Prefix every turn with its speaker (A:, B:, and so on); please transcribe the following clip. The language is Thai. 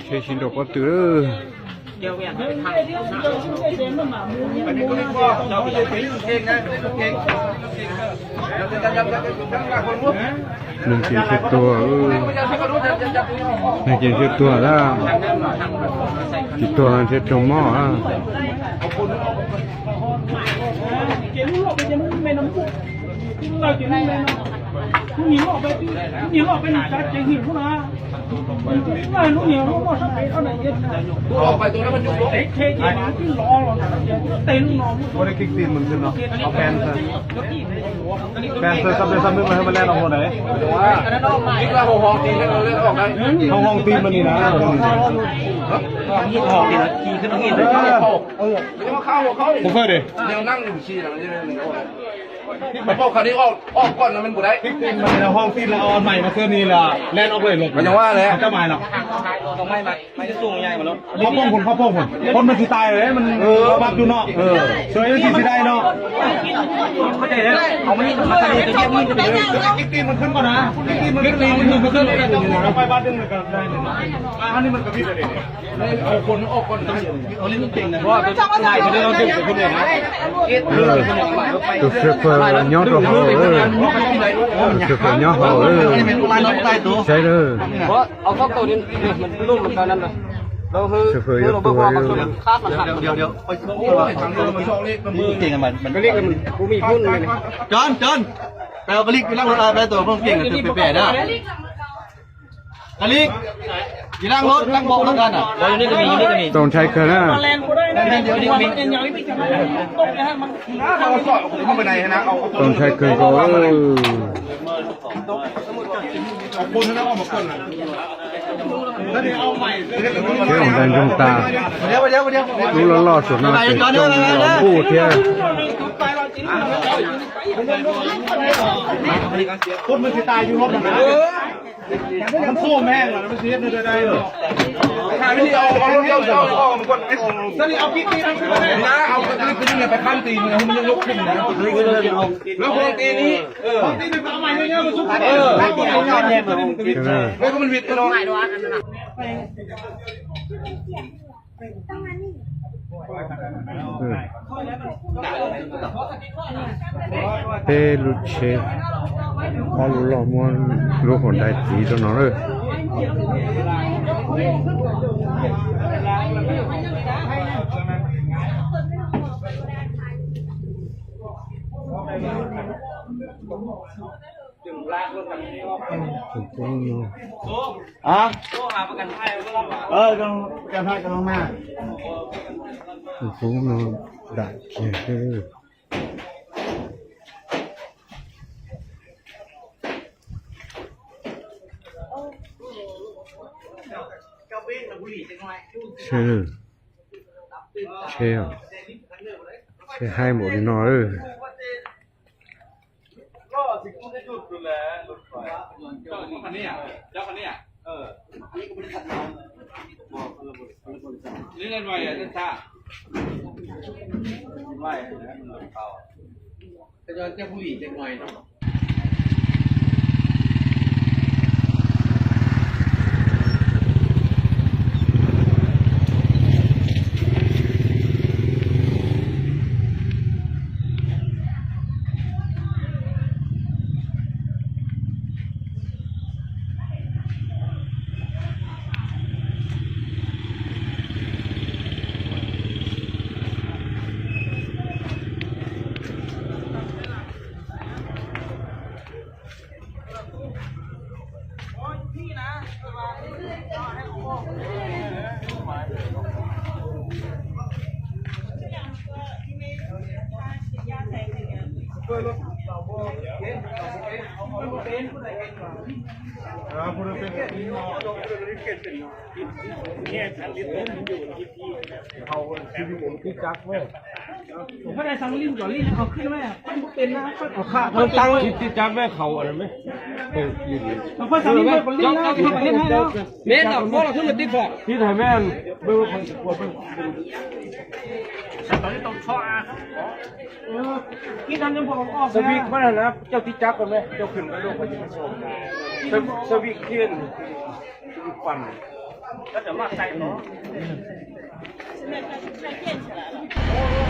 A: เชชินโดก็ตื้อหนึ่งกินเช็ดตัวหนึ่งกินเช็ดตัวแล้วกินตัวเช็ดตัวหม้อ
B: nhiều họ về nhiều họ bên trái chạy nhiều không à này nó nhiều nó sao này nó phải tôi nó mình dùng để che che mà cứ lo rồi tên nó
C: có đấy kích tin mình xin nóเอาแฟนเธอซ้ำๆมาให้มันแล่นออกหมดเลยนี่ก็ห้องตีนเราเล่นออกได้ห้องตีนมันนี่นะห้องตีนนะขี่ขึ้นขี่เลยไม่ต้องเข้าผมเคยดิเดี๋ยวนั่งอยู่ขี่หลังนี่มันบอกคันนี้ออกก่อนมันบุได้ตีนมันในห้องตีนเราเอาใหม่มาเครื่องนี้ละแล่นออกเลยหลบมันยังว่าเลยจะใหม่หรอกต้องไม่จะสูงใหญ่มาแล้วข้าวโป่งคนมันสิตายเลยมันบักอยู่นอกสวยมันสิได้เนาะเข้าใจแล้วเอาไม่มาทะเลจะเยี่ยมมันจะไปเลยกิ๊กตีนมันขึ้นก่อนนะกิ๊กตีนมันขึ้นเลยเราไปบ้านดึงเลยก็ได้อันนี้มันกระพริบเลยเอาคนออกก่อนเอาเล่นเก่งนะเพราะว่าได้ไม่ได้เราเก่งขึ้นเลยนะ
A: ตัวเสือเฟอร์ย้อนตัวเขาเสือเฟอร์ย้อนเขาใช่เลย
B: เพราะเอาพวกตัวนี้มันนุ่มเหมือนกันนั่นเลยเราคือเราบอกว่ามันคาดมันหักเดี๋ยวเก่งกันมันก็เรียกมันกูมีพุ่นเลยจอนไปเอากระลิกไปนั่งรถอะไรไปตัวพวกเก่งกันคือแปะได้กระลิกอยู่นั่งรถนั่งเบาะแล้วกันอ่ะอยู่นี่ก็มี
A: ต้องใช้เครื่องนะต้องใช้เครื่องก็
C: คนนั้นเอามาคนน่ะแล้วเดี๋ยวเอาใหม่
A: เที่ยวดันดวงตา
C: เดี๋ยว
A: รู้แล้วรอดสุดนะเป็นจงหลอผู้เที่ยว
C: คนมันสิตายอยู่รถนะมันสู้แม่งเหรอมันเสียได้เหรอใครไม่ได้เอารถเจ้าเอามันคนแล้วนี่เอากิ๊กตีนั่งขึ้นมาเลยนะเอากิ๊กตีนี่ไปขั้นตีมันมันยังยกขึ้นนะแล้วคนตีนี้คนตีไปเอาใหม่เลยเนี่ยมันสู้แล้วก็มันวิดเนาะ
A: เฮ้ลุเชพอรู้หลอกมันรู้คนได้ตีตัวน้องเลย
C: อ่ะหาประกันภัยกันประกันภัยกันลงมา
A: ฟุ้งนอนได้เขียนชื่อเชี่ยวเชี่ยให้หมดนอนเลย
C: ก็สิคุณได้จุดดูแลรถไฟเจ้าคันนี้นี่ก็เป็นคันน้ำนี่เงินไว้อะท่านท่าไว้นะมันรถเขาจะย้อนเจ้าผู้หญิงจะหน่อยเนาะเอาที่จักเว้ย
B: ผมไม่ได้สั่งลิ้นจ่อลิ้นเอาขึ้นไหมมันเป็นนะเอาขา
C: มันตั้งที่จับแม่เขาอะไรไหมยืน
B: มันค่อยสั่งลิ้นไปลิ้นนะที่ประเทศให้แล้ว
C: เมตรต่อพวกเราขึ้นมาติดฟอกที่ไทยแม่นเบอร์คนกลัวเพิ่ง
B: ตอนนี้ต้องช่อกินน้ำยังพอออก
C: สวิกมันนะเจ้าที่จับกันไหมเจ้าขึ้นไปโลกไปที่มันโชว์สวิกเทียนปั่น
B: แล้วเดี๋ยวมาใส่เนาะ
D: 现在开始晒变起来了。